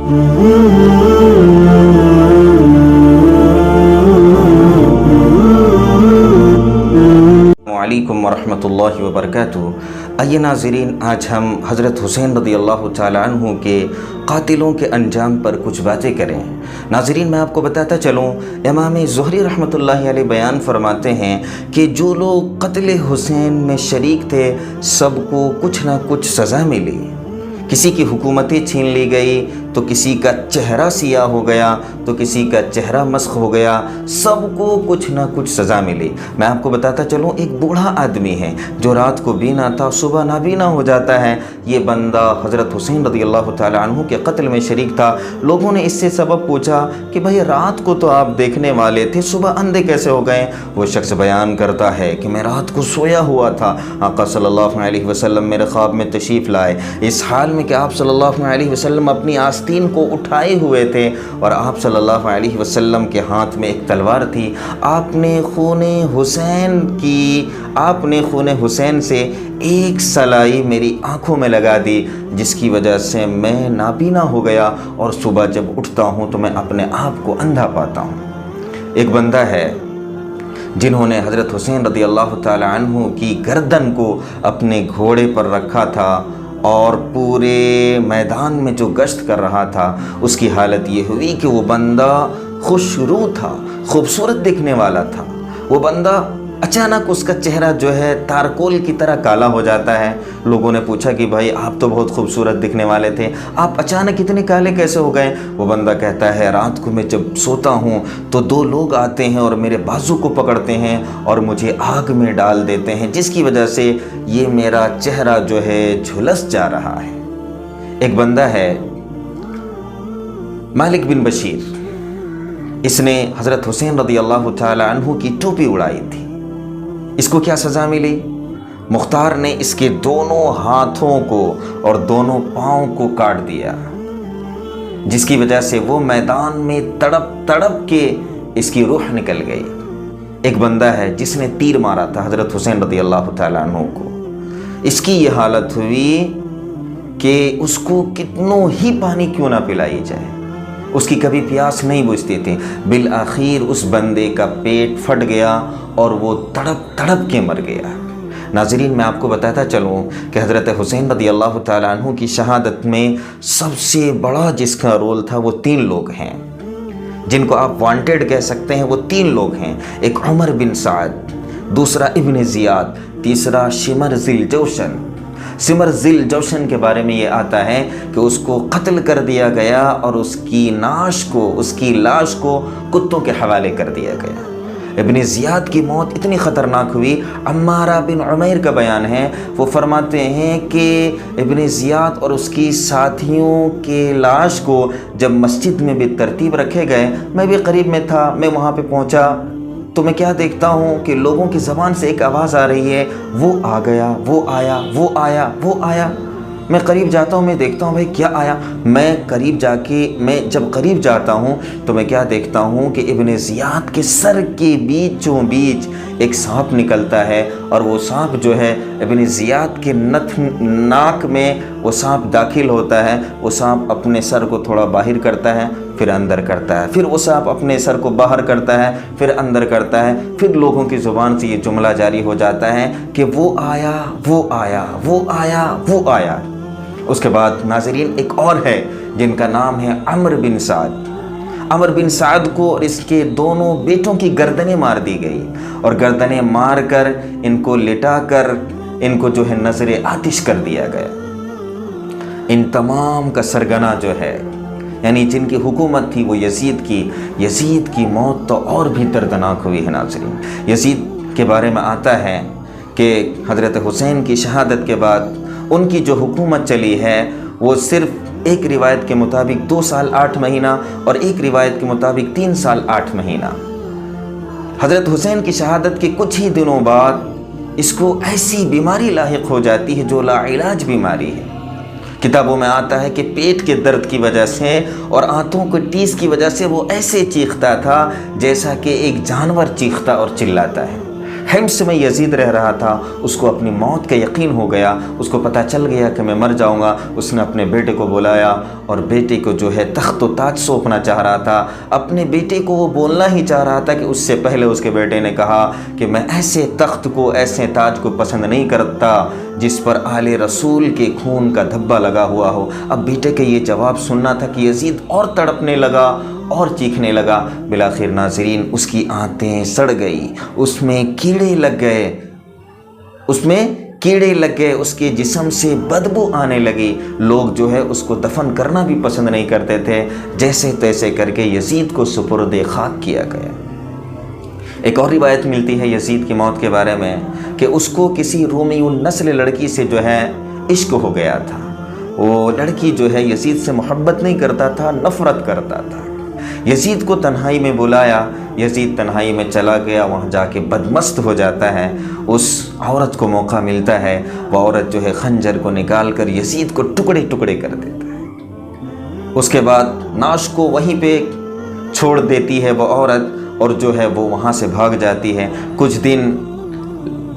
वालेकुम वरहमतुल्लाहि वबरकातुहू। आइए नाज़रीन, आज हम हज़रत हुसैन रज़ी अल्लाह तआला अन्हु के कातिलों के अंजाम पर कुछ बातें करें। नाज़रीन, मैं आपको बताता चलूँ, इमाम ज़ुहरी रहमतुल्लाहि अलैह बयान फरमाते हैं कि जो लोग क़त्ल हुसैन में शरीक थे सबको कुछ ना कुछ सज़ा मिली। किसी की हुकूमतें छीन ली गई, तो किसी का चेहरा सिया हो गया, तो किसी का चेहरा मस्ख हो गया, सबको कुछ ना कुछ सज़ा मिली। मैं आपको बताता चलूँ, एक बूढ़ा आदमी है जो रात को बीना था, सुबह नाबीना हो जाता है। ये बंदा हज़रत हुसैन रज़ी अल्लाह तआला अन्हु के क़त्ल में शरीक था। लोगों ने इससे सबब पूछा कि भाई रात को तो आप देखने वाले थे, सुबह अंधे कैसे हो गए? वो शख्स बयान करता है कि मैं रात को सोया हुआ था, आका सल्लल्लाहु अलैहि वसल्लम मेरे ख्वाब में तशरीफ़ लाए, इस हाल में कि आप सल्लल्लाहु अलैहि वसल्लम अपनी आस्तीन को उठाए हुए थे और आप सल्लल्लाहु अलैहि वसल्लम के हाथ में एक तलवार थी। आपने खून हुसैन से एक सलाई मेरी आँखों में लगा दी, जिसकी वजह से मैं नाबीना हो गया और सुबह जब उठता हूँ तो मैं अपने आप को अंधा पाता हूँ। एक बंदा है जिन्होंने हज़रत हुसैन रज़ी अल्लाह तआला अन्हु की गर्दन को अपने घोड़े पर रखा था और पूरे मैदान में जो गश्त कर रहा था, उसकी हालत ये हुई कि वो बंदा खुशरू था, खूबसूरत दिखने वाला था। वो बंदा अचानक उसका चेहरा जो है तारकोल की तरह काला हो जाता है। लोगों ने पूछा कि भाई आप तो बहुत खूबसूरत दिखने वाले थे, आप अचानक इतने काले कैसे हो गए? वो बंदा कहता है, रात को मैं जब सोता हूँ तो दो लोग आते हैं और मेरे बाजू को पकड़ते हैं और मुझे आग में डाल देते हैं, जिसकी वजह से ये मेरा चेहरा जो है झुलस जा रहा है। एक बंदा है मालिक बिन बशीर, इसने हज़रत हुसैन रज़ी अल्लाह तआला अन्हु की टोपी उड़ाई थी। इसको क्या सज़ा मिली? मुख्तार ने इसके दोनों हाथों को और दोनों पाँव को काट दिया, जिसकी वजह से वो मैदान में तड़प तड़प के इसकी रूह निकल गई। एक बंदा है जिसने तीर मारा था हज़रत हुसैन रज़ी अल्लाह तआला अन्हु को। इसकी ये हालत हुई कि उसको कितनों ही पानी क्यों ना पिलाई जाए, उसकी कभी प्यास नहीं बुझती थी। बिल आखिर उस बंदे का पेट फट गया और वो तड़प तड़प के मर गया। नाज़रीन, मैं आपको बताता चलूँ कि हज़रत हुसैन रज़ी अल्लाह तआला अन्हु की शहादत में सबसे बड़ा जिसका रोल था वो तीन लोग हैं, जिनको आप वांटेड कह सकते हैं। वो तीन लोग हैं, एक उमर बिन साद, दूसरा इब्न ज़ियाद, तीसरा शिमर ज़िल जौशन। सिमर ज़िल जौशन के बारे में ये आता है कि उसको कत्ल कर दिया गया और उसकी लाश को कुत्तों के हवाले कर दिया गया। इब्न ज़ियाद की मौत इतनी ख़तरनाक हुई, अम्मारा बिन उमैर का बयान है, वो फरमाते हैं कि इब्न ज़ियाद और उसकी साथियों के लाश को जब मस्जिद में भी तरतीब रखे गए, मैं भी करीब में था, मैं वहाँ पे पहुँचा तो मैं क्या देखता हूँ कि लोगों की ज़बान से एक आवाज़ आ रही है, वो आ गया, वो आया, वो आया, वो आया। मैं करीब जाता हूँ, मैं देखता हूँ भाई क्या आया। मैं जब करीब जाता हूँ तो मैं क्या देखता हूँ कि इब्न ज़ियाद के सर के बीचों बीच एक सांप निकलता है और वो सांप जो है इब्न ज़ियाद के नाक में वो सांप दाखिल होता है। वो सांप अपने सर को थोड़ा बाहर करता है, फिर अंदर करता है, फिर वो सांप अपने सर को बाहर करता है, फिर अंदर करता है। फिर लोगों की ज़ुबान से ये जुमला जारी हो जाता है कि वो आया, वो आया, वो आया, वो आया। उसके बाद नाज़रीन एक और है जिनका नाम है अमर बिन साद। अमर बिन साद को और इसके दोनों बेटों की गर्दनें मार दी गई और गर्दनें मार कर इनको लिटा कर इनको जो है नज़र आतिश कर दिया गया। इन तमाम का सरगना जो है, यानी जिनकी हुकूमत थी वो यजीद की मौत तो और भी दर्दनाक हुई है। नाज़रीन, यजीद के बारे में आता है कि हज़रत हुसैन की शहादत के बाद उनकी जो हुकूमत चली है वो सिर्फ एक रिवायत के मुताबिक 2 साल 8 महीना और एक रिवायत के मुताबिक 3 साल 8 महीना। हज़रत हुसैन की शहादत के कुछ ही दिनों बाद इसको ऐसी बीमारी लाहिक हो जाती है जो लाइलाज बीमारी है। किताबों में आता है कि पेट के दर्द की वजह से और आंतों के टीस की वजह से वो ऐसे चीखता था जैसा कि एक जानवर चीखता और चिल्लाता है। حمص میں یزید رہ رہا تھا، اس کو اپنی موت کا یقین ہو گیا، اس کو پتہ چل گیا کہ میں مر جاؤں گا۔ اس نے اپنے بیٹے کو بلایا اور بیٹے کو جو ہے تخت و تاج سونپنا چاہ رہا تھا۔ اپنے بیٹے کو وہ بولنا ہی چاہ رہا تھا کہ اس سے پہلے اس کے بیٹے نے کہا کہ میں ایسے تخت کو، ایسے تاج کو پسند نہیں کرتا جس پر آل رسول کے خون کا دھبا لگا ہوا ہو۔ اب بیٹے کے یہ جواب سننا تھا کہ یزید اور تڑپنے لگا اور چیخنے لگا۔ بالآخر ناظرین اس کی آنتیں سڑ گئی، اس میں کیڑے لگ گئے، اس کے جسم سے بدبو آنے لگی۔ لوگ جو ہے اس کو دفن کرنا بھی پسند نہیں کرتے تھے۔ جیسے تیسے کر کے یزید کو سپرد خاک کیا گیا۔ ایک اور روایت ملتی ہے یزید کی موت کے بارے میں کہ اس کو کسی رومی النسل لڑکی سے جو ہے عشق ہو گیا تھا۔ وہ لڑکی جو ہے یزید سے محبت نہیں کرتا تھا، نفرت کرتا تھا۔ یزید کو تنہائی میں بلایا، یزید تنہائی میں چلا گیا، وہاں جا کے بدمست ہو جاتا ہے۔ اس عورت کو موقع ملتا ہے، وہ عورت جو ہے خنجر کو نکال کر یزید کو ٹکڑے ٹکڑے کر دیتا ہے۔ اس کے بعد ناش کو وہیں پہ چھوڑ دیتی ہے وہ عورت، اور جو ہے وہ وہاں سے بھاگ جاتی ہے۔ کچھ دن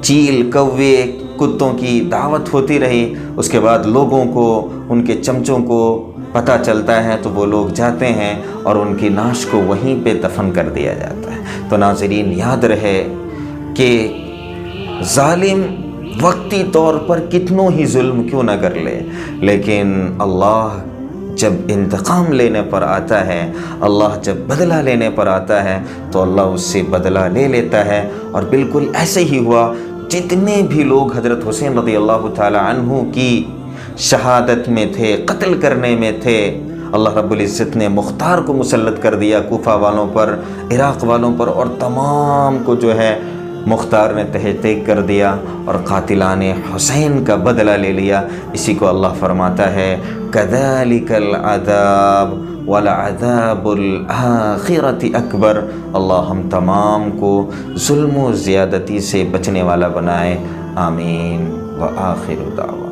چیل، کوے، کتوں کی دعوت ہوتی رہی۔ اس کے بعد لوگوں کو، ان کے چمچوں کو پتہ چلتا ہے تو وہ لوگ جاتے ہیں اور ان کی ناش کو وہیں پہ دفن کر دیا جاتا ہے۔ تو ناظرین یاد رہے کہ ظالم وقتی طور پر کتنوں ہی ظلم کیوں نہ کر لے، لیکن اللہ جب انتقام لینے پر آتا ہے، اللہ جب بدلہ لینے پر آتا ہے تو اللہ اس سے بدلہ لے لیتا ہے۔ اور بالکل ایسے ہی ہوا، جتنے بھی لوگ حضرت حسین رضی اللہ تعالی عنہ کی شہادت میں تھے، قتل کرنے میں تھے، اللہ رب العزت نے مختار کو مسلط کر دیا کوفہ والوں پر، عراق والوں پر، اور تمام کو جو ہے مختار نے تحقیق کر دیا اور قاتلان حسین کا بدلہ لے لیا۔ اسی کو اللہ فرماتا ہے كَذَلِكَ الْعَذَابُ وَلَعَذَابُ الْآخِرَةِ أَكْبَرُ۔ اللہ ہم تمام کو ظلم و زیادتی سے بچنے والا بنائے، آمین۔ وآخر دعوانا